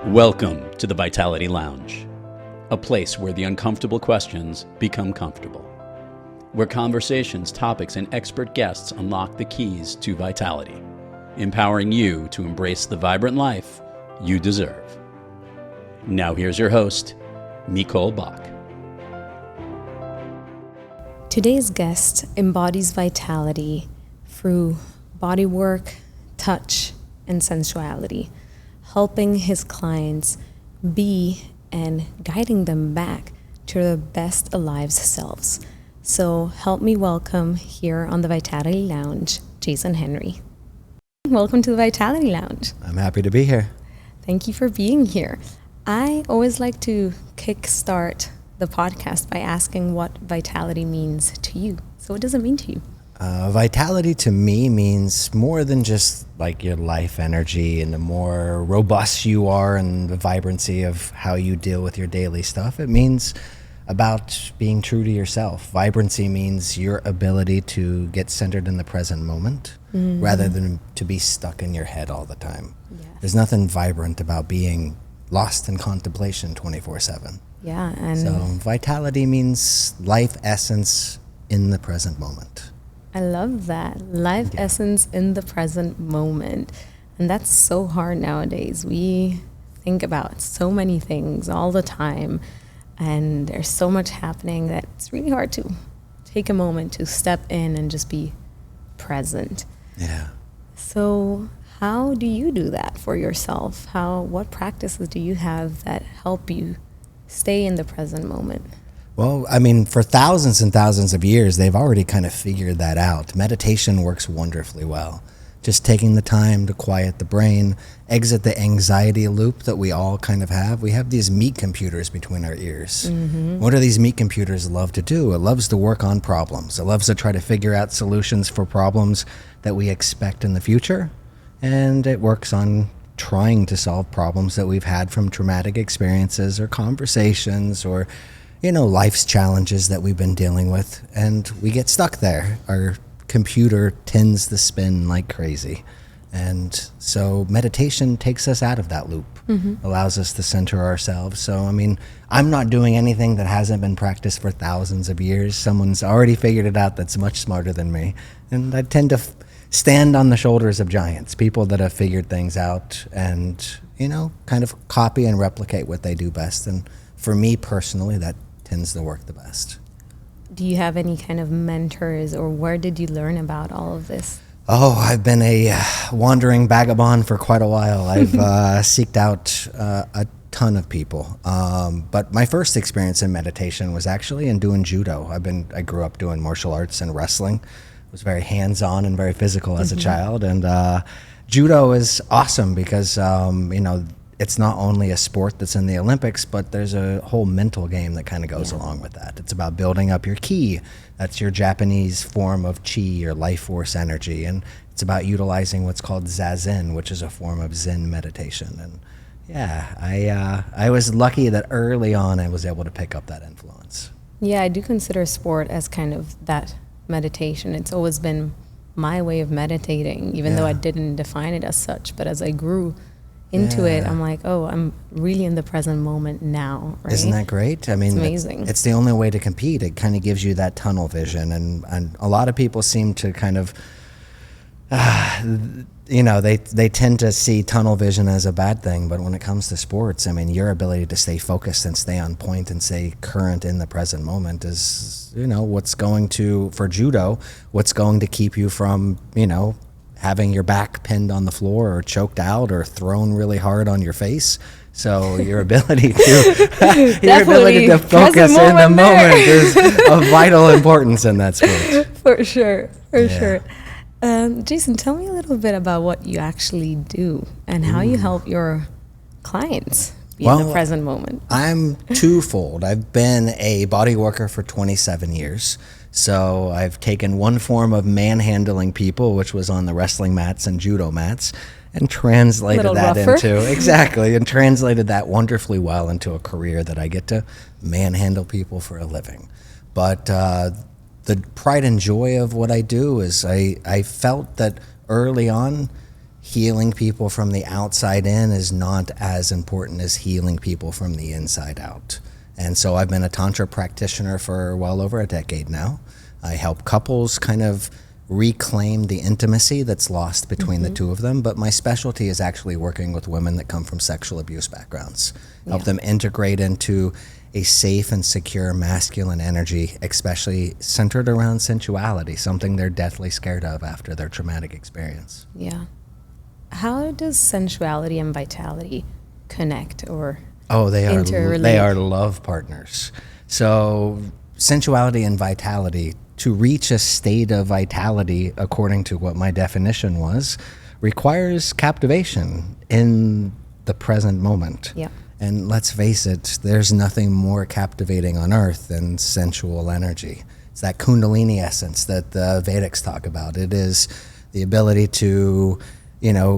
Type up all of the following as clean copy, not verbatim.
Welcome to the Vitality Lounge, a place where the uncomfortable questions become comfortable, where conversations, topics, and expert guests unlock the keys to vitality, empowering you to embrace the vibrant life you deserve. Now here's your host, Micol Bok. Today's guest embodies vitality through bodywork, touch, and sensuality, helping his clients be and guiding them back to their best alive selves. So help me welcome here on the Vitality Lounge, Jason Henry. Welcome to the Vitality Lounge. I'm happy to be here. Thank you for being here. I always like to kickstart the podcast by asking what vitality means to you. So what does it mean to you? Vitality to me means more than just like your life energy, and the more robust you are and the vibrancy of how you deal with your daily stuff. It means about being true to yourself. Vibrancy means your ability to get centered in the present moment rather than to be stuck in your head all the time. Yes. There's nothing vibrant about being lost in contemplation 24/7. Yeah, and So vitality means life essence in the present moment. I love that. Life essence in the present moment. And that's so hard nowadays. We think about so many things all the time, and there's so much happening that it's really hard to take a moment to step in and just be present. Yeah. So how do you do that for yourself? What practices do you have that help you stay in the present moment? Well, I mean, for thousands and thousands of years, they've already kind of figured that out. Meditation works wonderfully well. Just taking the time to quiet the brain, exit the anxiety loop that we all kind of have. We have these meat computers between our ears. What do these meat computers love to do? It loves to work on problems. It loves to try to figure out solutions for problems that we expect in the future. And it works on trying to solve problems that we've had from traumatic experiences or conversations or life's challenges that we've been dealing with, and we get stuck there. Our computer tends to spin like crazy. And so meditation takes us out of that loop, allows us to center ourselves. So, I mean, I'm not doing anything that hasn't been practiced for thousands of years. Someone's already figured it out that's much smarter than me. And I tend to stand on the shoulders of giants, people that have figured things out and, kind of copy and replicate what they do best. And for me personally, that tends to work the best. Do you have any kind of mentors, or where did you learn about all of this? Oh, I've been a wandering vagabond for quite a while. I've seeked out a ton of people. But my first experience in meditation was actually in doing judo. I grew up doing martial arts and wrestling. I was very hands-on and very physical as a child. And judo is awesome because, it's not only a sport that's in the Olympics, but there's a whole mental game that kind of goes along with that. It's about building up your ki. That's your Japanese form of chi or life force energy. And it's about utilizing what's called zazen, which is a form of Zen meditation. And I was lucky that early on I was able to pick up that influence. Yeah, I do consider sport as kind of that meditation. It's always been my way of meditating, even though I didn't define it as such. But as I grew into it, I'm like, oh, I'm really in the present moment now. Right? Isn't that great? I mean, it's amazing. It's the only way to compete. It kind of gives you that tunnel vision, and a lot of people seem to kind of, they tend to see tunnel vision as a bad thing. But when it comes to sports, I mean, your ability to stay focused and stay on point and stay current in the present moment is, for judo, what's going to keep you from, having your back pinned on the floor or choked out or thrown really hard on your face. So your ability to focus in the moment is of vital importance in that sport. For sure. Jason, tell me a little bit about what you actually do and how you help your clients be in the present moment. I'm twofold. I've been a bodyworker for 27 years. So I've taken one form of manhandling people, which was on the wrestling mats and judo mats, and translated that wonderfully well into a career that I get to manhandle people for a living. But the pride and joy of what I do is I felt that early on healing people from the outside in is not as important as healing people from the inside out. And so I've been a Tantra practitioner for well over a decade now. I help couples kind of reclaim the intimacy that's lost between the two of them, but my specialty is actually working with women that come from sexual abuse backgrounds. Help them integrate into a safe and secure masculine energy, especially centered around sensuality, something they're deathly scared of after their traumatic experience. Yeah. How does sensuality and vitality connect or they interrelate? are love partners. So sensuality and vitality, to reach a state of vitality, according to what my definition was, requires captivation in the present moment. Yeah. And let's face it, there's nothing more captivating on earth than sensual energy. It's that Kundalini essence that the Vedics talk about. It is the ability to,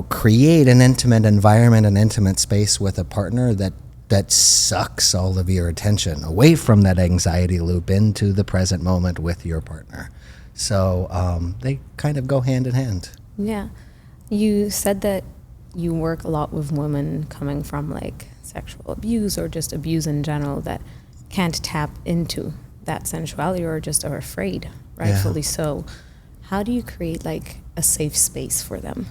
create an intimate environment, an intimate space with a partner that sucks all of your attention away from that anxiety loop into the present moment with your partner. So they kind of go hand in hand. Yeah. You said that you work a lot with women coming from sexual abuse or just abuse in general that can't tap into that sensuality or just are afraid, rightfully so. How do you create a safe space for them?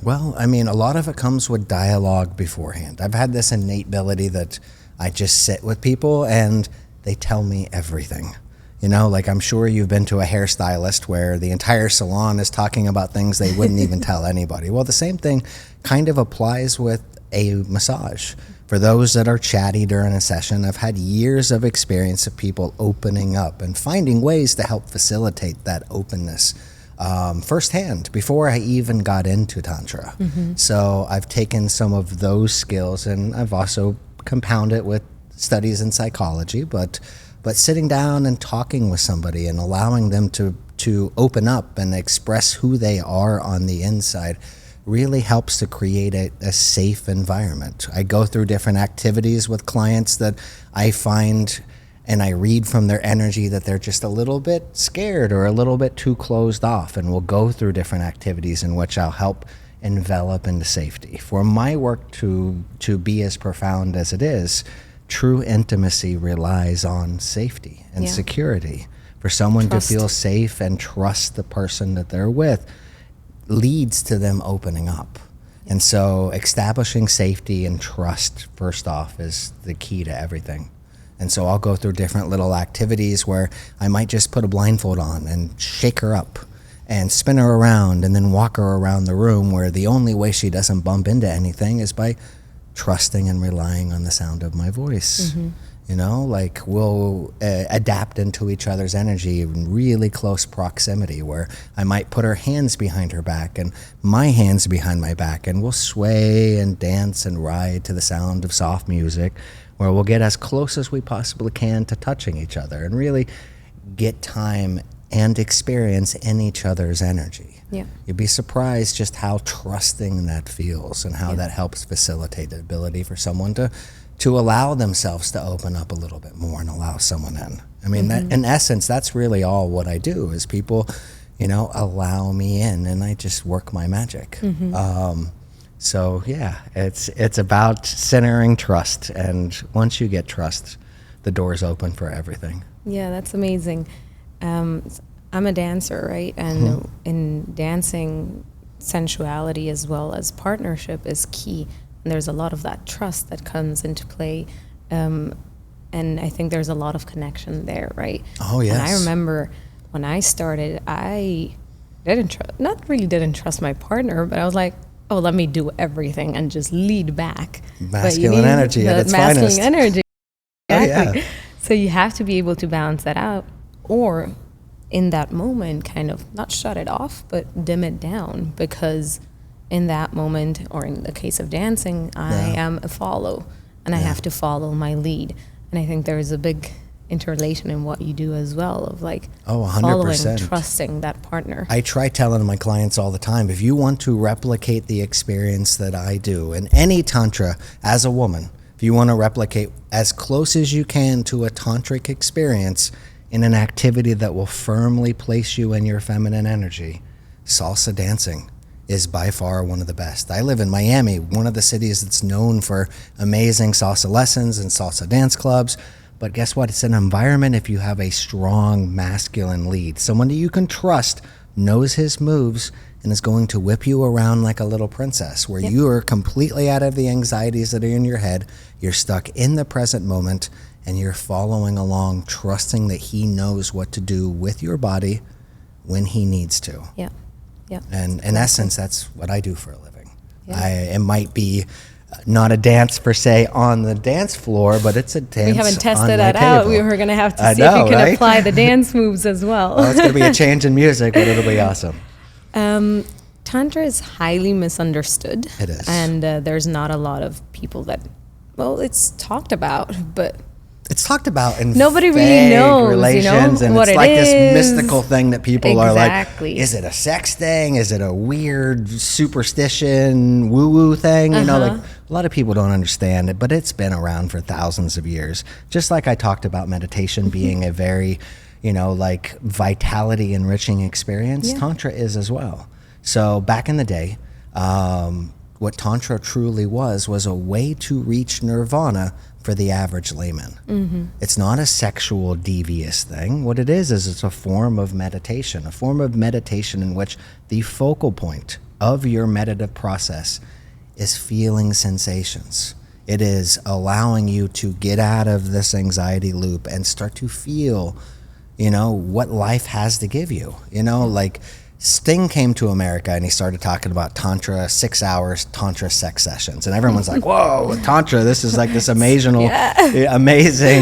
Well, a lot of it comes with dialogue beforehand. I've had this innate ability that I just sit with people and they tell me everything. I'm sure you've been to a hairstylist where the entire salon is talking about things they wouldn't even tell anybody. Well, the same thing kind of applies with a massage. For those that are chatty during a session, I've had years of experience of people opening up and finding ways to help facilitate that openness firsthand before I even got into Tantra. So I've taken some of those skills and I've also compounded it with studies in psychology, but sitting down and talking with somebody and allowing them to open up and express who they are on the inside really helps to create a safe environment. I go through different activities with clients that I find and I read from their energy that they're just a little bit scared or a little bit too closed off, and we'll go through different activities in which I'll help envelop into safety. For my work to be as profound as it is, true intimacy relies on safety and security. For someone to feel safe and trust the person that they're with leads to them opening up. And so establishing safety and trust first off is the key to everything. And so I'll go through different little activities where I might just put a blindfold on and shake her up and spin her around and then walk her around the room, where the only way she doesn't bump into anything is by trusting and relying on the sound of my voice. We'll adapt into each other's energy in really close proximity, where I might put her hands behind her back and my hands behind my back, and we'll sway and dance and ride to the sound of soft music, where we'll get as close as we possibly can to touching each other and really get time and experience in each other's energy. Yeah. You'd be surprised just how trusting that feels and how that helps facilitate the ability for someone to allow themselves to open up a little bit more and allow someone in. That, in essence, that's really all what I do is people, allow me in and I just work my magic. So yeah, it's about centering trust, and once you get trust, the door's open for everything. Yeah, that's amazing. I'm a dancer, right? And in dancing, sensuality as well as partnership is key. And there's a lot of that trust that comes into play. And I think there's a lot of connection there, right? Oh, yes. And I remember when I started, I didn't trust my partner, but I was like, oh, let me do everything and just lead back. Masculine energy at its finest. Masculine energy. Exactly. Oh, yeah. So you have to be able to balance that out, or in that moment kind of not shut it off, but dim it down, because in that moment, or in the case of dancing, I am a follow, and I have to follow my lead. And I think there's a big interrelation in what you do as well, of 100%. following, trusting that partner. I try telling my clients all the time, if you want to replicate the experience that I do in any Tantra as a woman, if you want to replicate as close as you can to a tantric experience in an activity that will firmly place you in your feminine energy, salsa dancing is by far one of the best. I live in Miami, one of the cities that's known for amazing salsa lessons and salsa dance clubs. But guess what? It's an environment if you have a strong masculine lead, someone that you can trust, knows his moves, and is going to whip you around like a little princess, where you are completely out of the anxieties that are in your head. You're stuck in the present moment, and you're following along, trusting that he knows what to do with your body when he needs to. Yeah. Yeah. And in essence, that's what I do for a living. It might be not a dance per se on the dance floor, but it's a dance. We haven't tested on that my out. table. We were going to have to see if you can apply the dance moves as well. Well, it's going to be a change in music, but it'll be awesome. Tantra is highly misunderstood. It is. And there's not a lot of people that, well, it's talked about, but it's talked about in nobody really vague knows, relations, and what it's it like is. this mystical thing that people are like, Exactly. is it a sex thing? Is it a weird superstition, woo-woo thing? You know, like a lot of people don't understand it, but it's been around for thousands of years. Just like I talked about meditation being a very, like vitality enriching experience, Tantra is as well. So back in the day, what Tantra truly was a way to reach nirvana for the average layman. It's not a sexual devious thing. What it is it's a form of meditation in which the focal point of your meditative process is feeling sensations. It is allowing you to get out of this anxiety loop and start to feel, what life has to give you. Like Sting came to America and he started talking about Tantra, 6 hours Tantra sex sessions. And everyone's like, whoa, Tantra, this is like this amazing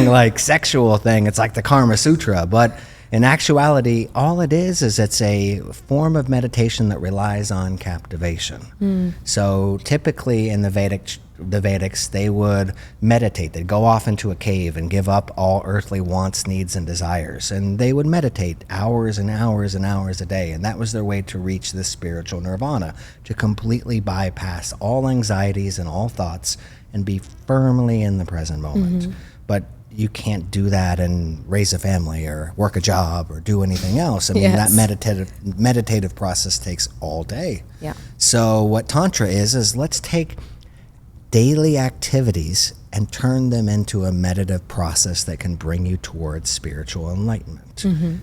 like sexual thing. It's like the Karma Sutra. But in actuality, all it is it's a form of meditation that relies on captivation. So typically in the Vedics, they would meditate. They'd go off into a cave and give up all earthly wants, needs, and desires. And they would meditate hours and hours and hours a day. And that was their way to reach this spiritual nirvana, to completely bypass all anxieties and all thoughts and be firmly in the present moment. But you can't do that and raise a family or work a job or do anything else. I mean, that meditative process takes all day. Yeah. So what Tantra is let's take daily activities and turn them into a meditative process that can bring you towards spiritual enlightenment.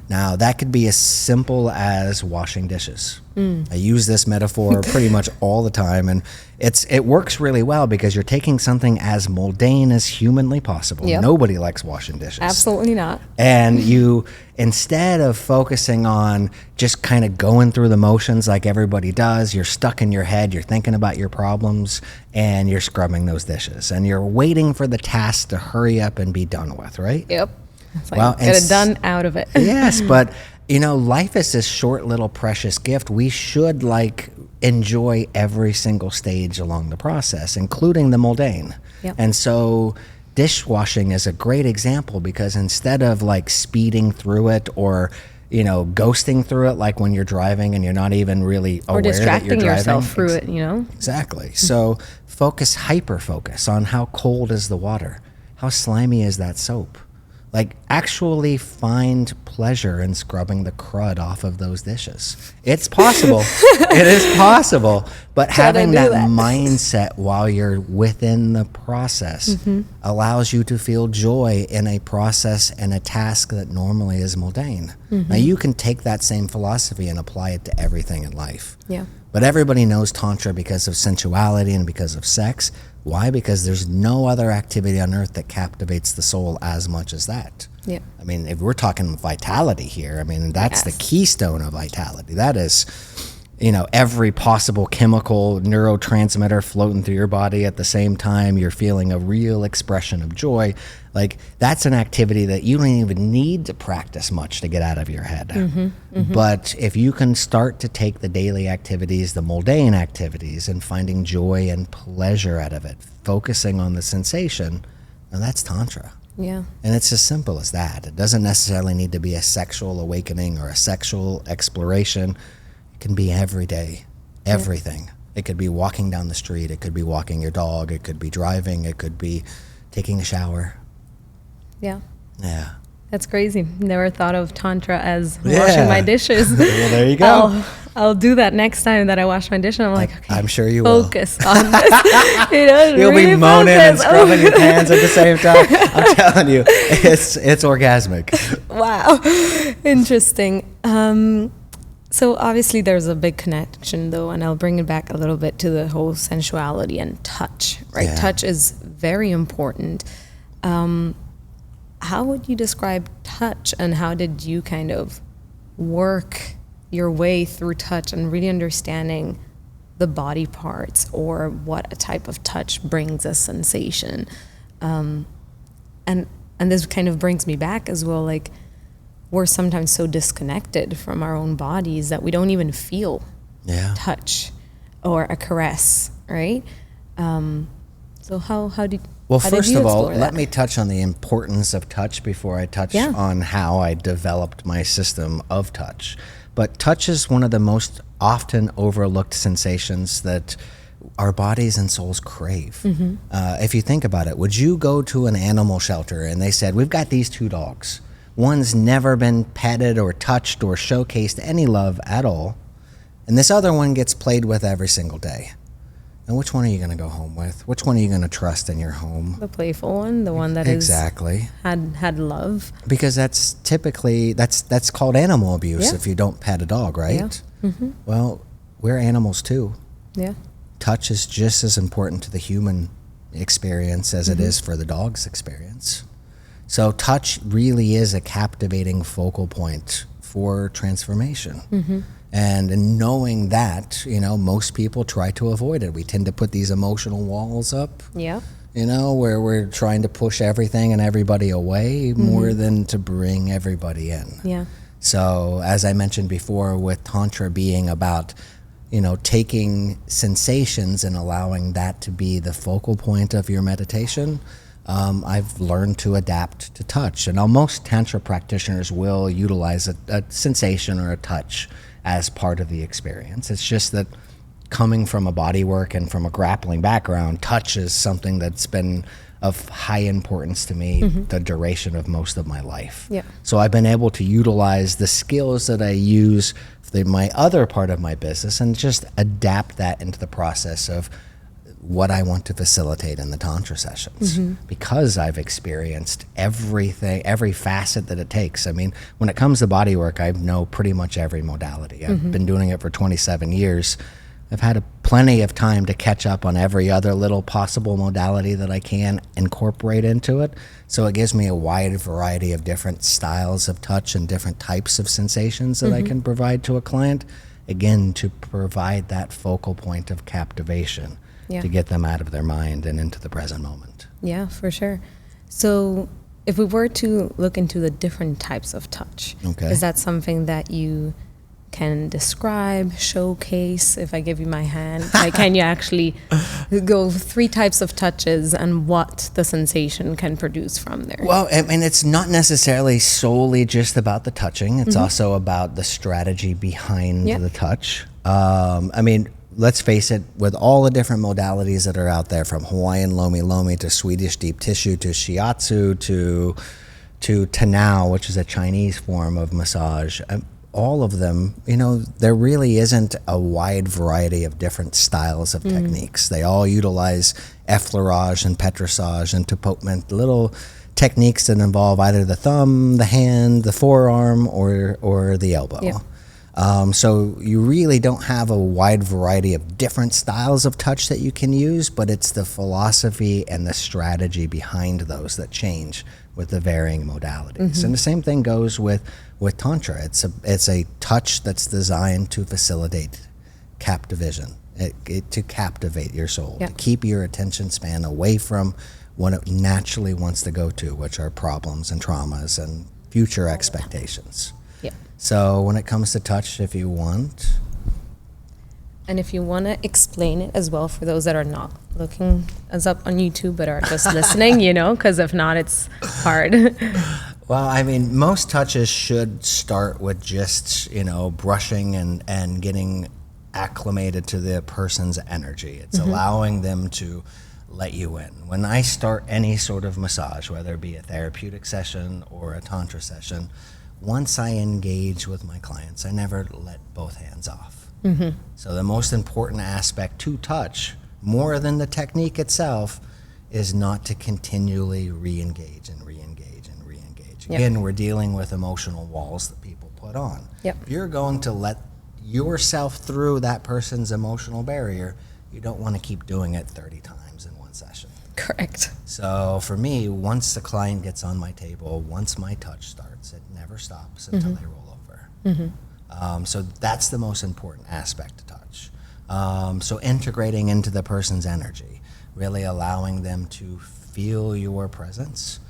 Now, that could be as simple as washing dishes. I use this metaphor pretty much all the time, and it works really well because you're taking something as mundane as humanly possible. Nobody likes washing dishes. Absolutely not. And you, instead of focusing on just kind of going through the motions like everybody does, you're stuck in your head, you're thinking about your problems, and you're scrubbing those dishes. And you're waiting for the task to hurry up and be done with, right? Yep. It's like, get it done out of it. Yes, but life is this short little precious gift. We should enjoy every single stage along the process, including the mundane. And so dishwashing is a great example because instead of speeding through it or ghosting through it, like when you're driving and you're not even really aware that you're driving. Or distracting yourself through it, Exactly. So hyper focus on how cold is the water, how slimy is that soap. Actually find pleasure in scrubbing the crud off of those dishes. It's possible. It is possible. But having that mindset while you're within the process allows you to feel joy in a process and a task that normally is mundane. Now, you can take that same philosophy and apply it to everything in life. Yeah. But everybody knows Tantra because of sensuality and because of sex. Why? Because there's no other activity on earth that captivates the soul as much as that. Yeah. I mean, if we're talking vitality here, that's the keystone of vitality. That is, every possible chemical neurotransmitter floating through your body at the same time. You're feeling a real expression of joy. That's an activity that you don't even need to practice much to get out of your head. But if you can start to take the daily activities, the mundane activities, and finding joy and pleasure out of it, focusing on the sensation, now that's Tantra. Yeah. And it's as simple as that. It doesn't necessarily need to be a sexual awakening or a sexual exploration. It can be every day, everything. It could be walking down the street. It could be walking your dog. It could be driving. It could be taking a shower. Yeah. Yeah. That's crazy. Never thought of Tantra as washing my dishes. Well, there you go. I'll do that next time that I wash my dish. And I'm like, okay, I'm sure you will. Focus on this. You'll really be moaning and focus. scrubbing your hands at the same time. I'm telling you, it's orgasmic. Wow. Interesting. So obviously there's a big connection though, and I'll bring it back a little bit to the whole sensuality and touch, right? Yeah. Touch is very important. How would you describe touch, and how did you kind of work your way through touch and really understanding the body parts, or what a type of touch brings a sensation? And this kind of brings me back as well, like, we're sometimes so disconnected from our own bodies that we don't even feel touch or a caress, right? So how did Well, how did first you of all, explore let that? me touch on the importance of touch before I touch Yeah. on how I developed my system of touch. But touch is one of the most often overlooked sensations that our bodies and souls crave. Mm-hmm. If you think about it, would you go to an animal shelter and they said, we've got these two dogs. One's never been petted or touched or showcased any love at all, and this other one gets played with every single day. And which one are you going to go home with? Which one are you going to trust in your home? The playful one, the one that Exactly. had love. Because that's typically, that's called animal abuse Yeah. if you don't pet a dog, right? Yeah. Mm-hmm. Well, we're animals too. Yeah. Touch is just as important to the human experience as it is for the dog's experience. So touch really is a captivating focal point for transformation. And in knowing that, most people try to avoid it. We tend to put these emotional walls up, Yeah. where we're trying to push everything and everybody away more than to bring everybody in. Yeah. So as I mentioned before, with Tantra being about, taking sensations and allowing that to be the focal point of your meditation, I've learned to adapt to touch. And now most Tantra practitioners will utilize a sensation or a touch as part of the experience. It's just that coming from a bodywork and from a grappling background, touch is something that's been of high importance to me the duration of most of my life. Yeah. So I've been able to utilize the skills that I use for my other part of my business and just adapt that into the process of what I want to facilitate in the Tantra sessions, because I've experienced everything, every facet that it takes. I mean, when it comes to bodywork, I know pretty much every modality. I've been doing it for 27 years. I've had plenty of time to catch up on every other little possible modality that I can incorporate into it. So it gives me a wide variety of different styles of touch and different types of sensations that I can provide to a client, again, to provide that focal point of captivation. Yeah. To get them out of their mind and into the present moment. Yeah, for sure. So if we were to look into the different types of touch, Okay. is that something that you can describe, showcase? If I give you my hand, like, can you actually go 3 types of touches and what the sensation can produce from there? Well, I mean, it's not necessarily solely just about the touching. It's also about the strategy behind Yeah. the touch. I mean, let's face it, with all the different modalities that are out there, from Hawaiian Lomi Lomi to Swedish deep tissue to Shiatsu to Tanao, which is a Chinese form of massage, all of them, there really isn't a wide variety of different styles of techniques. They all utilize effleurage and petrissage and tapotement, little techniques that involve either the thumb, the hand, the forearm, or the elbow. Yeah. So you really don't have a wide variety of different styles of touch that you can use, but it's the philosophy and the strategy behind those that change with the varying modalities. And the same thing goes with Tantra. It's a touch that's designed to facilitate captivation, to captivate your soul, Yeah. to keep your attention span away from what it naturally wants to go to, which are problems and traumas and future expectations. Yeah. So when it comes to touch, if you want, And if you want to explain it as well for those that are not looking us up on YouTube but are just listening, because if not, it's hard. well, I mean, most touches should start with just, brushing and getting acclimated to the person's energy. It's allowing them to let you in. When I start any sort of massage, whether it be a therapeutic session or a Tantra session, once I engage with my clients, I never let both hands off. So the most important aspect to touch, more than the technique itself, is not to continually re-engage and re-engage and re-engage. Again, we're dealing with emotional walls that people put on. If you're going to let yourself through that person's emotional barrier, you don't want to keep doing it 30 times in one session. Correct. So for me, once the client gets on my table, once my touch starts, it never stops until they roll over. So that's the most important aspect to touch. So integrating into the person's energy, really allowing them to feel your presence,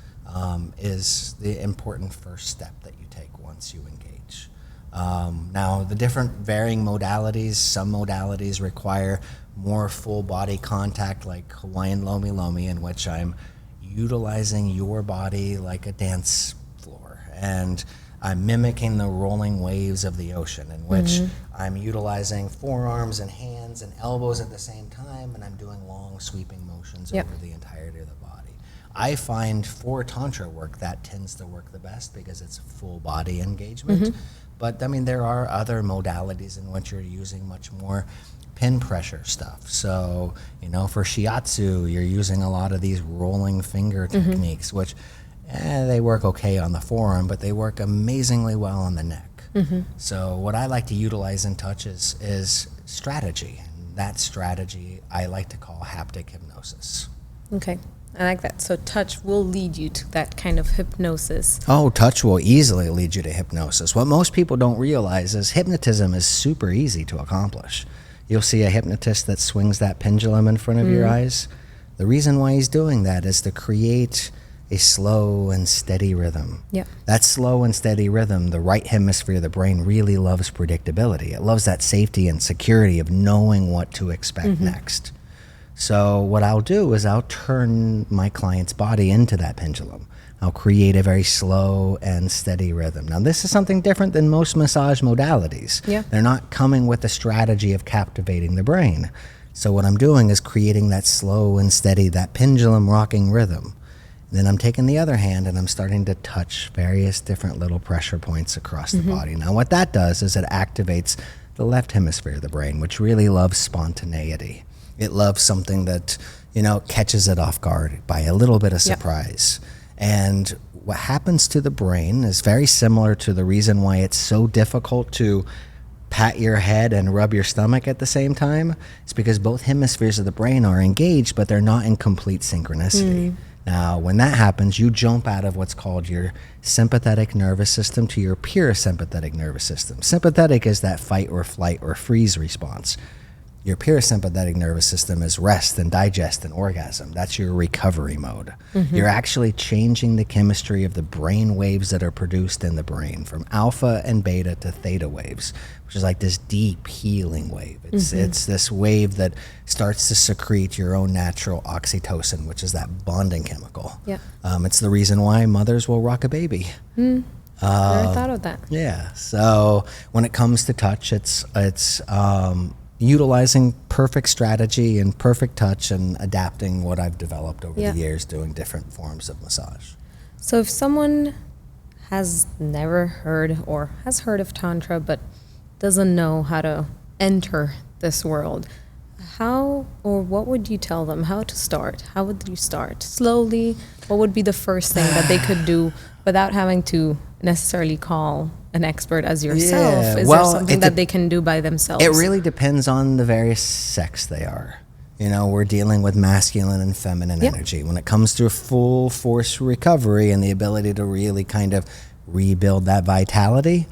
is the important first step that you take once you engage. Now, the different varying modalities, some modalities require more full body contact, like Hawaiian Lomi Lomi, in which I'm utilizing your body like a dance floor. And I'm mimicking the rolling waves of the ocean, in which I'm utilizing forearms and hands and elbows at the same time, and I'm doing long sweeping motions over the entirety of the body. I find for Tantra work, that tends to work the best because it's full body engagement. But I mean, there are other modalities in which you're using much more pin pressure stuff. So, you know, for shiatsu, you're using a lot of these rolling finger techniques, which they work okay on the forearm, but they work amazingly well on the neck. So what I like to utilize in touch is strategy. And that strategy I like to call haptic hypnosis. Okay. I like that. So touch will lead you to that kind of hypnosis. Oh, touch will easily lead you to hypnosis. What most people don't realize is hypnotism is super easy to accomplish. You'll see a hypnotist that swings that pendulum in front of your eyes. The reason why he's doing that is to create a slow and steady rhythm. That slow and steady rhythm, the right hemisphere of the brain really loves predictability. It loves that safety and security of knowing what to expect next. So what I'll do is I'll turn my client's body into that pendulum. I'll create a very slow and steady rhythm. Now, this is something different than most massage modalities. They're not coming with a strategy of captivating the brain. So what I'm doing is creating that slow and steady, that pendulum rocking rhythm. And then I'm taking the other hand and I'm starting to touch various different little pressure points across the body. Now, what that does is it activates the left hemisphere of the brain, which really loves spontaneity. It loves something that, you know, catches it off guard by a little bit of surprise. And what happens to the brain is very similar to the reason why it's so difficult to pat your head and rub your stomach at the same time. It's because both hemispheres of the brain are engaged, but they're not in complete synchronicity. Now, when that happens, you jump out of what's called your sympathetic nervous system to your parasympathetic nervous system. Sympathetic is that fight or flight or freeze response. Your parasympathetic nervous system is rest and digest and orgasm. That's your recovery mode. You're actually changing the chemistry of the brain waves that are produced in the brain, from alpha and beta to theta waves, which is like this deep healing wave. It's this wave that starts to secrete your own natural oxytocin, which is that bonding chemical. It's the reason why mothers will rock a baby. Never thought of that. Yeah. So when it comes to touch, it's utilizing perfect strategy and perfect touch and adapting what I've developed over the years doing different forms of massage. So if someone has never heard or has heard of Tantra but doesn't know how to enter this world, how or what would you tell them how to start? How would you start? Slowly? What would be the first thing that they could do without having to necessarily call an expert as yourself? Is there something that they can do by themselves? It really depends on the various sex they are. You know, we're dealing with masculine and feminine energy. When it comes to full force recovery and the ability to really kind of rebuild that vitality,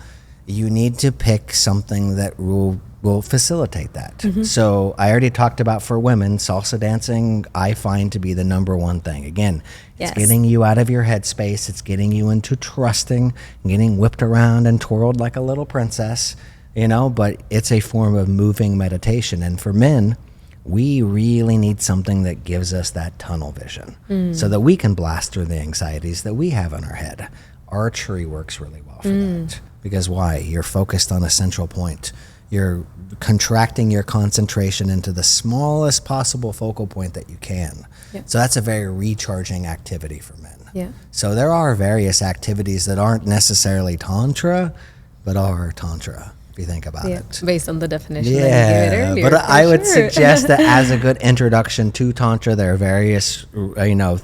you need to pick something that will facilitate that. So I already talked about, for women, salsa dancing I find to be the number one thing. Again, it's getting you out of your headspace. It's getting you into trusting, getting whipped around and twirled like a little princess, you know, but it's a form of moving meditation. And for men, we really need something that gives us that tunnel vision so that we can blast through the anxieties that we have in our head. Archery works really well for that. Because why? You're focused on a central point. You're contracting your concentration into the smallest possible focal point that you can. So that's a very recharging activity for men. So there are various activities that aren't necessarily Tantra, but are Tantra. if you think about it. Based on the definition that you gave it earlier. But I would sure. suggest that as a good introduction to Tantra, there are various,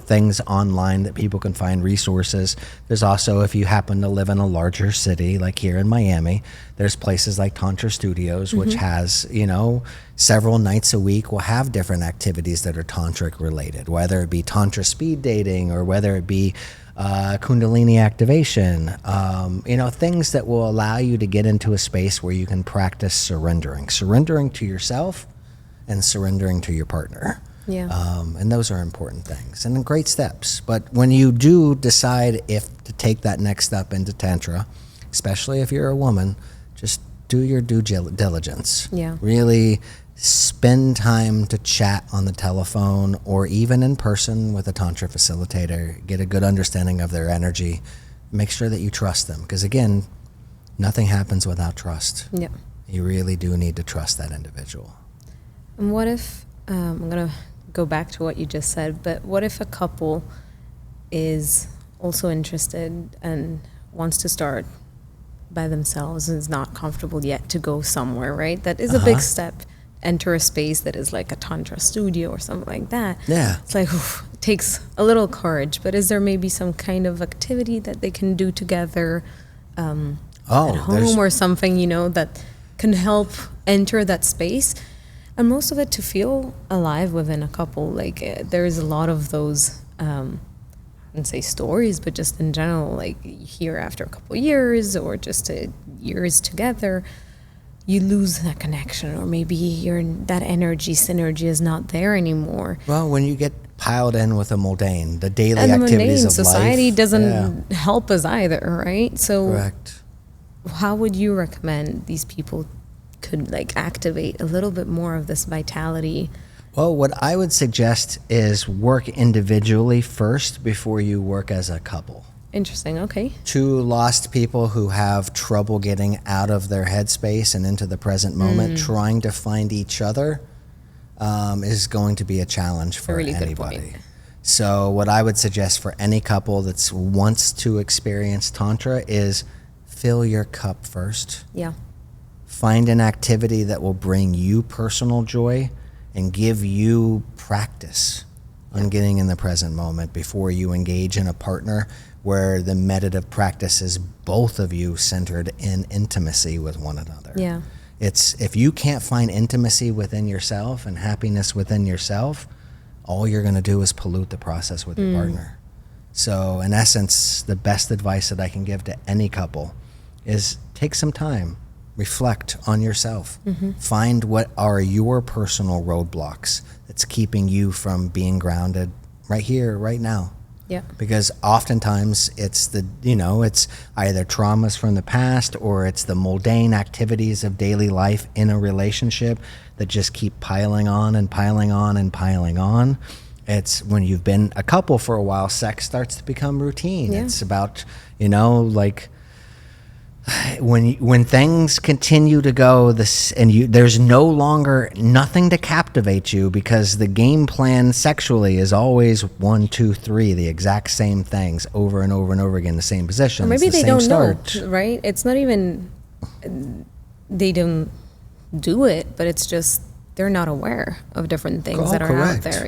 things online that people can find, resources. There's also, if you happen to live in a larger city, like here in Miami, there's places like Tantra Studios, which has, several nights a week will have different activities that are tantric related, whether it be Tantra speed dating or whether it be Kundalini activation, things that will allow you to get into a space where you can practice surrendering to yourself and surrendering to your partner. Yeah. And those are important things and great steps. But when you do decide if to take that next step into Tantra, especially if you're a woman, just do your due diligence. Yeah. Really spend time to chat on the telephone or even in person with a Tantra facilitator. Get a good understanding of their energy. Make sure that you trust them. Because again, nothing happens without trust. Yeah. You really do need to trust that individual. And what if, I'm going to go back to what you just said, but what if a couple is also interested and wants to start by themselves and is not comfortable yet to go somewhere, right? That is a big step. Enter a space that is like a Tantra studio or something like that. Yeah. It's like, it takes a little courage, but is there maybe some kind of activity that they can do together at home or something, that can help enter that space? And most of it to feel alive within a couple. Like there's a lot of those, I wouldn't say stories, but just in general, like you hear after a couple years or just years together, you lose that connection, or maybe that energy synergy is not there anymore. Well, when you get piled in with a mundane, the daily and activities of society life, doesn't help us either, right? So, correct. How would you recommend these people could activate a little bit more of this vitality? Well, what I would suggest is work individually first before you work as a couple. Interesting. Okay. Two lost people who have trouble getting out of their headspace and into the present moment, trying to find each other, is going to be a challenge for really anybody. Good point. So what I would suggest for any couple that wants to experience Tantra is fill your cup first. Yeah. Find an activity that will bring you personal joy and give you practice on getting in the present moment before you engage in a partner where the meditative practice is both of you centered in intimacy with one another. Yeah. It's if you can't find intimacy within yourself and happiness within yourself, all you're going to do is pollute the process with your partner. So in essence, the best advice that I can give to any couple is take some time, reflect on yourself, find what are your personal roadblocks that's keeping you from being grounded right here, right now. Yeah. Because oftentimes it's it's either traumas from the past or it's the mundane activities of daily life in a relationship that just keep piling on and piling on and piling on. It's when you've been a couple for a while, sex starts to become routine. Yeah. It's about, when things continue to go this and there's no longer nothing to captivate you because the game plan sexually is always 1, 2, 3, the exact same things over and over and over again, the same positions, Or maybe the they same don't start. know, right? It's not even they don't do it, but it's just they're not aware of different things that are correct. out there,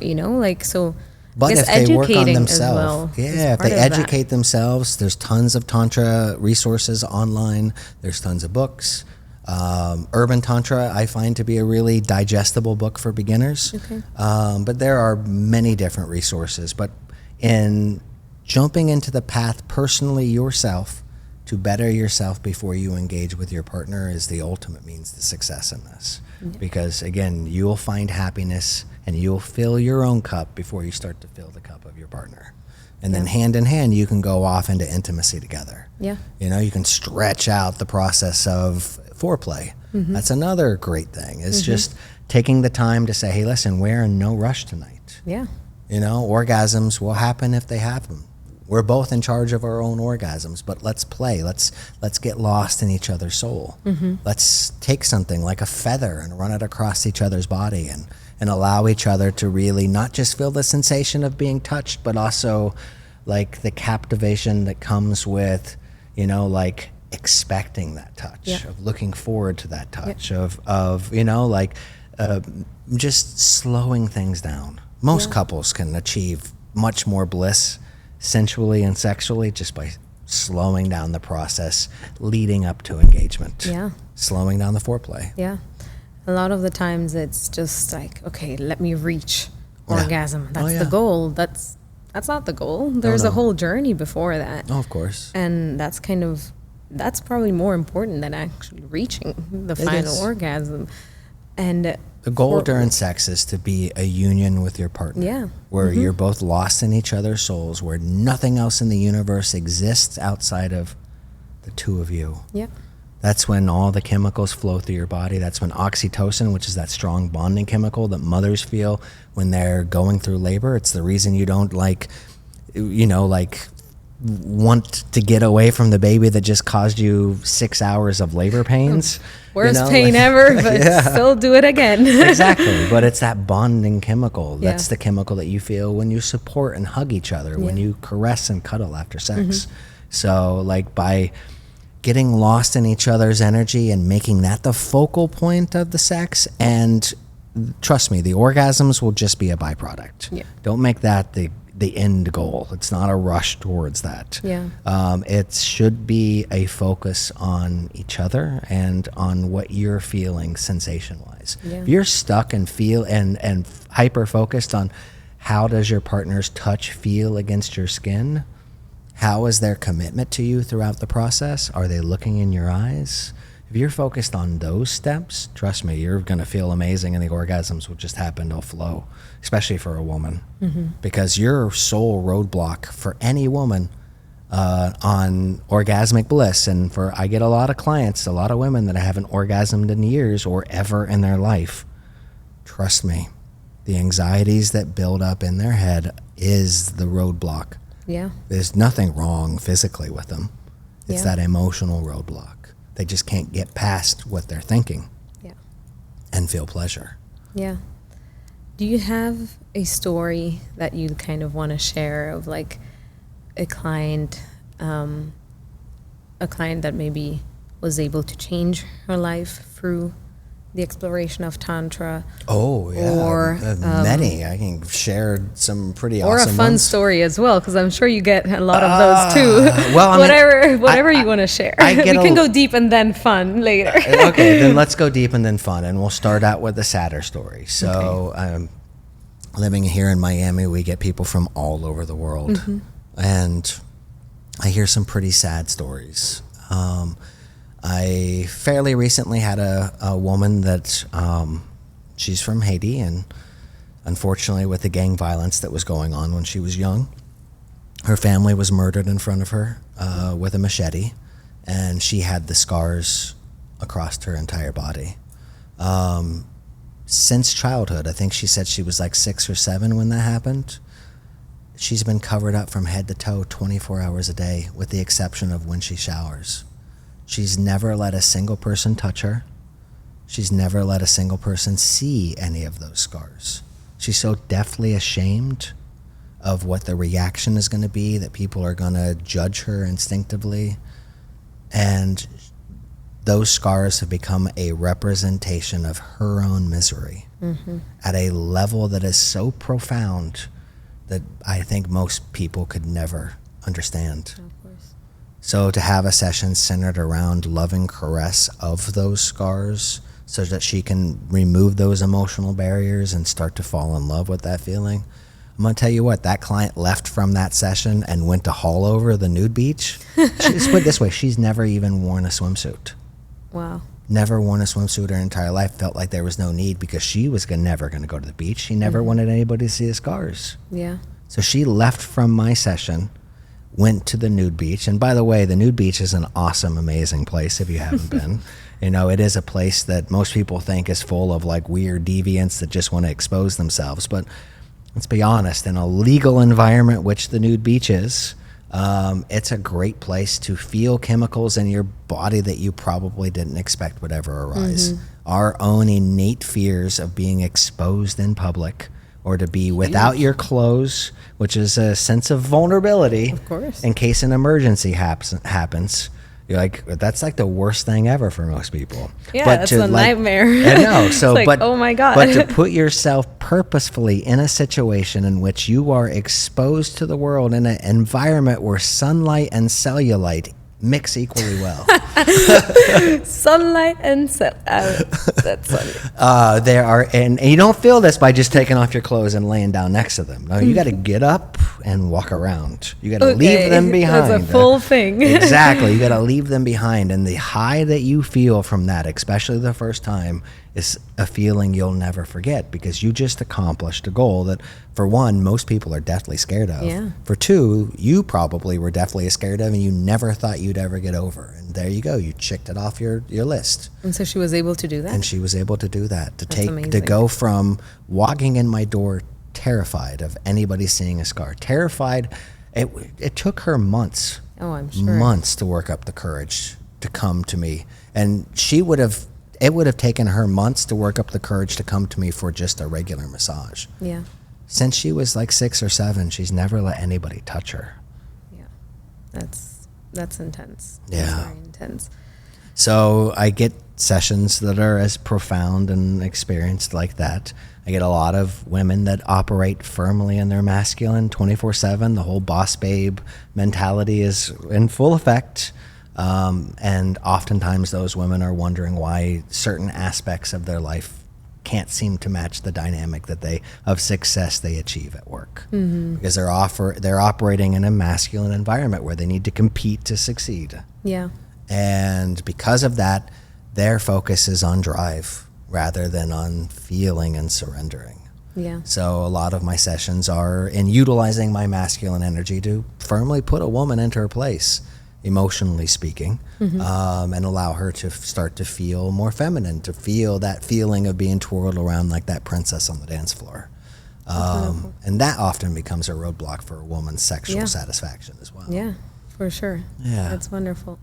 so But I if guess they work on educating themselves, as well is if part they of that. educate themselves, there's tons of Tantra resources online. There's tons of books. Urban Tantra, I find to be a really digestible book for beginners. Okay. But there are many different resources. But in jumping into the path personally yourself to better yourself before you engage with your partner is the ultimate means to success in this. Yeah. Because again, you will find happiness and you'll fill your own cup before you start to fill the cup of your partner. And then hand in hand, you can go off into intimacy together. Yeah. You can stretch out the process of foreplay. That's another great thing. It's just taking the time to say, hey, listen, we're in no rush tonight. Yeah. Orgasms will happen if they happen. We're both in charge of our own orgasms, but let's play. Let's get lost in each other's soul. Let's take something like a feather and run it across each other's body and allow each other to really not just feel the sensation of being touched, but also like the captivation that comes with, expecting that touch, Yeah. of looking forward to that touch, of you know, like just slowing things down. Most couples can achieve much more bliss sensually and sexually just by slowing down the process leading up to engagement. Yeah. Slowing down the foreplay. Yeah. A lot of the times it's just like, okay, let me reach orgasm. That's the goal. That's not the goal. There's a whole journey before that. Oh, of course. And that's probably more important than actually reaching the final orgasm. And the goal during sex is to be a union with your partner. Yeah. Where you're both lost in each other's souls, where nothing else in the universe exists outside of the two of you. Yeah. That's when all the chemicals flow through your body. That's when oxytocin, which is that strong bonding chemical that mothers feel when they're going through labor. It's the reason you don't want to get away from the baby that just caused you 6 hours of labor pains. Worst pain ever, but still do it again. Exactly. But it's that bonding chemical. That's the chemical that you feel when you support and hug each other, when you caress and cuddle after sex. So like by getting lost in each other's energy and making that the focal point of the sex, and trust me, the orgasms will just be a byproduct. Yeah. Don't make that the end goal. It's not a rush towards that. Yeah. It should be a focus on each other and on what you're feeling sensation-wise. Yeah. If you're stuck and feel and hyper-focused on how does your partner's touch feel against your skin, how is their commitment to you throughout the process? Are they looking in your eyes? If you're focused on those steps, trust me, you're going to feel amazing and the orgasms will just happen. They'll flow, especially for a woman. Because your sole roadblock for any woman on orgasmic bliss, and I get a lot of clients, a lot of women that haven't orgasmed in years or ever in their life. Trust me, the anxieties that build up in their head is the roadblock. Yeah. There's nothing wrong physically with them. It's that emotional roadblock. They just can't get past what they're thinking and feel pleasure. Yeah. Do you have a story that you kind of want to share of like a client that maybe was able to change her life through the exploration of Tantra? Oh, yeah. Or many. I can share some pretty or awesome a fun ones. story as well, because I'm sure you get a lot of those too. Well, I mean, whatever you want to share. I We get can go deep and then fun later. Okay, then let's go deep and then fun, and we'll start out with the sadder story. So, living here in Miami, we get people from all over the world, and I hear some pretty sad stories. I fairly recently had a woman that she's from Haiti, and unfortunately with the gang violence that was going on when she was young, her family was murdered in front of her with a machete, and she had the scars across her entire body. Since childhood, I think she said she was like 6 or 7 when that happened. She's been covered up from head to toe 24 hours a day, with the exception of when she showers. She's never let a single person touch her. She's never let a single person see any of those scars. She's so deathly ashamed of what the reaction is going to be, that people are going to judge her instinctively. And those scars have become a representation of her own misery at a level that is so profound that I think most people could never understand. Of course. So to have a session centered around loving caress of those scars so that she can remove those emotional barriers and start to fall in love with that feeling. I'm going to tell you what, that client left from that session and went to haul over the nude beach. Let's put it this way, she's never even worn a swimsuit. Wow. Never worn a swimsuit her entire life, felt like there was no need because she was never going to go to the beach. She never wanted anybody to see the scars. Yeah. So she left from my session, went to the nude beach. And by the way, the nude beach is an awesome, amazing place if you haven't been. You know, it is a place that most people think is full of like weird deviants that just want to expose themselves. But let's be honest, in a legal environment, which the nude beach is, it's a great place to feel chemicals in your body that you probably didn't expect would ever arise. Our own innate fears of being exposed in public, or to be without your clothes, which is a sense of vulnerability. Of course. In case an emergency happens. You're like, that's like the worst thing ever for most people. Yeah, but it's a nightmare. I know. So, it's like, oh my God. But to put yourself purposefully in a situation in which you are exposed to the world in an environment where sunlight and cellulite mix equally well. Sunlight and that's funny. There are, and you don't feel this by just taking off your clothes and laying down next to them. No, you got to get up and walk around. You got to leave them behind. That's a full thing. Exactly. You got to leave them behind. And the high that you feel from that, especially the first time, is a feeling you'll never forget, because you just accomplished a goal that, for one, most people are deathly scared of. Yeah. For two, you probably were deathly scared of, and you never thought you'd ever get over. And there you go. You checked it off your list. And so she was able to do that? And she was able to do that. That's amazing. To go from walking in my door terrified of anybody seeing a scar, terrified. It took her months. Oh, I'm sure. Months to work up the courage to come to me. And it would have taken her months to work up the courage to come to me for just a regular massage. Yeah. Since she was like 6 or 7, she's never let anybody touch her. Yeah. That's intense. Yeah. That's very intense. So I get sessions that are as profound and experienced like that. I get a lot of women that operate firmly in their masculine 24/7. The whole boss babe mentality is in full effect. And oftentimes those women are wondering why certain aspects of their life can't seem to match the dynamic of success they achieve at work. Mm-hmm. Because they're operating in a masculine environment where they need to compete to succeed. Yeah. And because of that, their focus is on drive rather than on feeling and surrendering. Yeah. So a lot of my sessions are in utilizing my masculine energy to firmly put a woman into her place, emotionally speaking, and allow her to start to feel more feminine, to feel that feeling of being twirled around like that princess on the dance floor. And that often becomes a roadblock for a woman's sexual satisfaction as well. Yeah, for sure. Yeah. That's wonderful.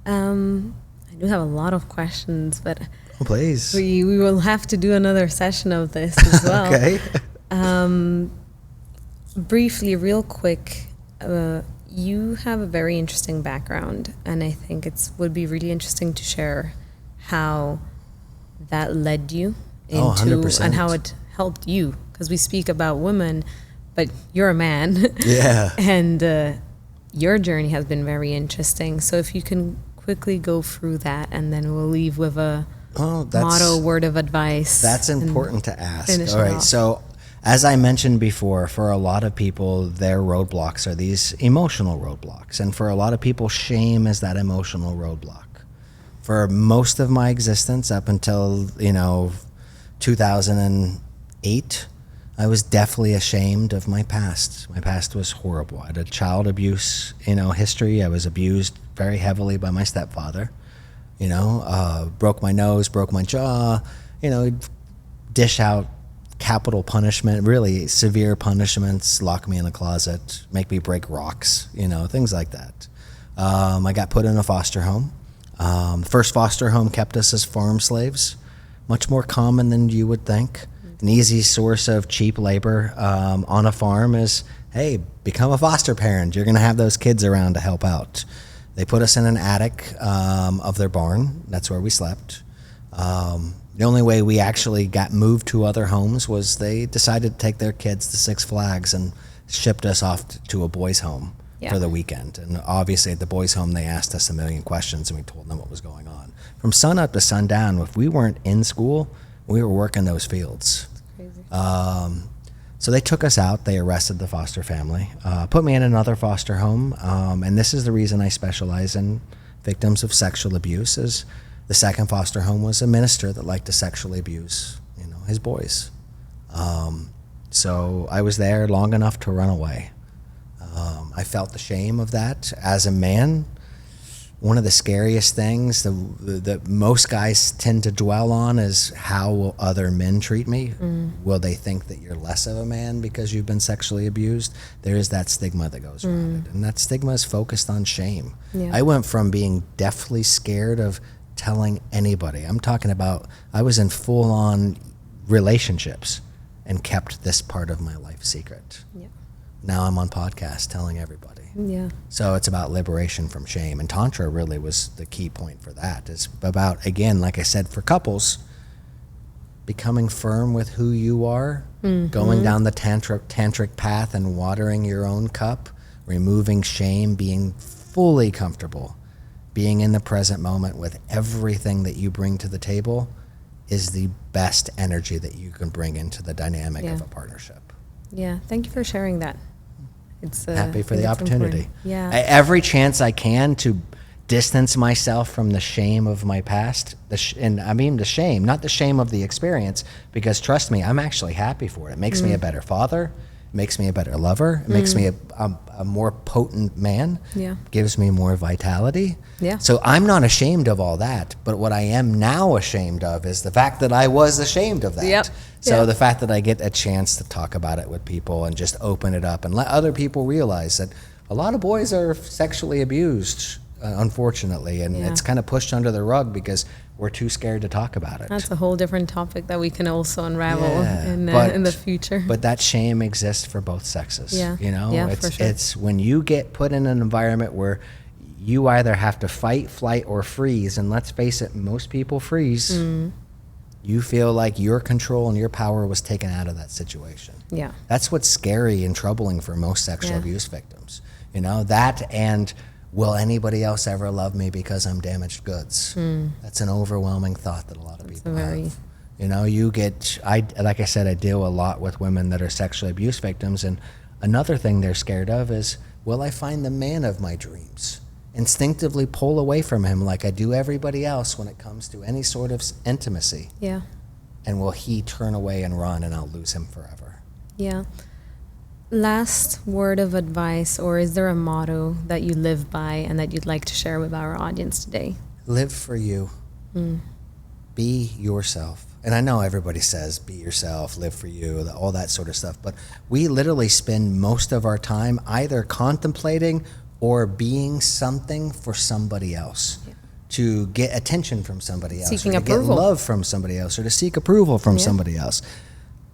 I do have a lot of questions, but Please. we will have to do another session of this as well. Okay. Briefly, real quick, you have a very interesting background, and I think would be really interesting to share how that led you into 100%. and how it helped you, because we speak about women, but you're a man. Yeah. And your journey has been very interesting. So if you can quickly go through that, and then we'll leave with a motto, word of advice. That's important to ask. Finish All it right. off. So as I mentioned before, for a lot of people, their roadblocks are these emotional roadblocks. And for a lot of people, shame is that emotional roadblock. For most of my existence, up until, 2008, I was definitely ashamed of my past. My past was horrible. I had a child abuse, history. I was abused very heavily by my stepfather. Broke my nose, broke my jaw, dish out capital punishment, really severe punishments, lock me in a closet, make me break rocks, things like that. I got put in a foster home. The first foster home kept us as farm slaves, much more common than you would think. An easy source of cheap labor on a farm is, hey, become a foster parent. You're going to have those kids around to help out. They put us in an attic of their barn. That's where we slept. The only way we actually got moved to other homes was they decided to take their kids to Six Flags and shipped us off to a boys' home for the weekend. And obviously at the boys' home, they asked us a million questions, and we told them what was going on. From sun up to sundown, if we weren't in school, we were working those fields. That's crazy. So they took us out. They arrested the foster family, put me in another foster home. And this is the reason I specialize in victims of sexual abuse, is the second foster home was a minister that liked to sexually abuse, his boys. So I was there long enough to run away. I felt the shame of that as a man. One of the scariest things that most guys tend to dwell on is, how will other men treat me? Will they think that you're less of a man because you've been sexually abused? There is that stigma that goes around it. And that stigma is focused on shame. Yeah. I went from being deathly scared of telling anybody. I'm talking about, I was in full-on relationships and kept this part of my life secret. Yeah. Now I'm on podcast telling everybody. Yeah. So it's about liberation from shame. And Tantra really was the key point for that. It's about, again, like I said, for couples, becoming firm with who you are, going down the tantric path and watering your own cup, removing shame, being fully comfortable, being in the present moment with everything that you bring to the table is the best energy that you can bring into the dynamic of a partnership. Yeah. Thank you for sharing that. It's happy for the opportunity. Yeah. Every chance I can to distance myself from the shame of my past, and I mean the shame, not the shame of the experience, because trust me, I'm actually happy for it. It makes me a better father. It makes me a better lover. It makes me a more potent man. Yeah. Gives me more vitality. Yeah. So I'm not ashamed of all that, but what I am now ashamed of is the fact that I was ashamed of that. Yep. So the fact that I get a chance to talk about it with people and just open it up and let other people realize that a lot of boys are sexually abused, unfortunately, and it's kind of pushed under the rug because we're too scared to talk about it. That's a whole different topic that we can also unravel in the future. But that shame exists for both sexes. Yeah. You know, Yeah, it's for sure. it's when you get put in an environment where you either have to fight, flight, or freeze, and let's face it, most people freeze. You feel like your control and your power was taken out of that situation. Yeah. That's what's scary and troubling for most sexual abuse victims. You know, that and will anybody else ever love me because I'm damaged goods? That's an overwhelming thought that a lot of people have. You know, like I said, I deal a lot with women that are sexually abuse victims, and another thing they're scared of is, will I find the man of my dreams? Instinctively pull away from him like I do everybody else when it comes to any sort of intimacy. Yeah. And will he turn away and run and I'll lose him forever? Yeah. Last word of advice, or is there a motto that you live by and that you'd like to share with our audience today? Live for you. Be yourself. And I know everybody says, be yourself, live for you, all that sort of stuff. But we literally spend most of our time either contemplating or being something for somebody else, to get attention from somebody else, seeking or to approval, get love from somebody else, or to seek approval from somebody else.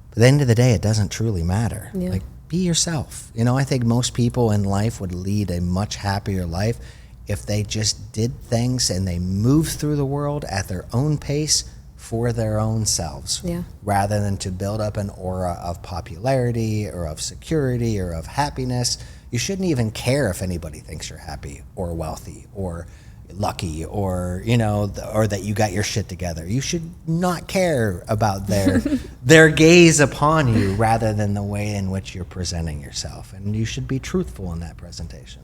But at the end of the day, it doesn't truly matter. Like, be yourself. You know, I think most people in life would lead a much happier life if they just did things and they moved through the world at their own pace for their own selves, rather than to build up an aura of popularity or of security or of happiness. You shouldn't even care if anybody thinks you're happy or wealthy or lucky or, you know, or that you got your shit together. You should not care about their gaze upon you rather than the way in which you're presenting yourself. And you should be truthful in that presentation.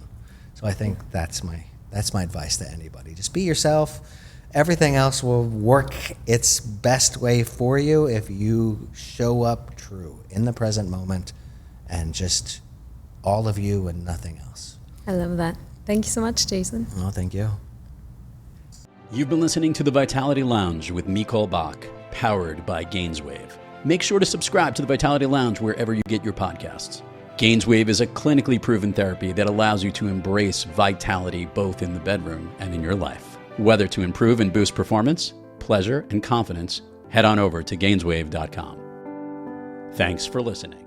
So I think that's my advice to anybody. Just be yourself. Everything else will work its best way for you if you show up true in the present moment and just all of you and nothing else. I love that. Thank you so much, Jason. Oh, thank you. You've been listening to the Vitality Lounge with Micol Bok, powered by Gainswave. Make sure to subscribe to the Vitality Lounge wherever you get your podcasts. Gainswave is a clinically proven therapy that allows you to embrace vitality both in the bedroom and in your life. Whether to improve and boost performance, pleasure, and confidence, head on over to Gainswave.com. Thanks for listening.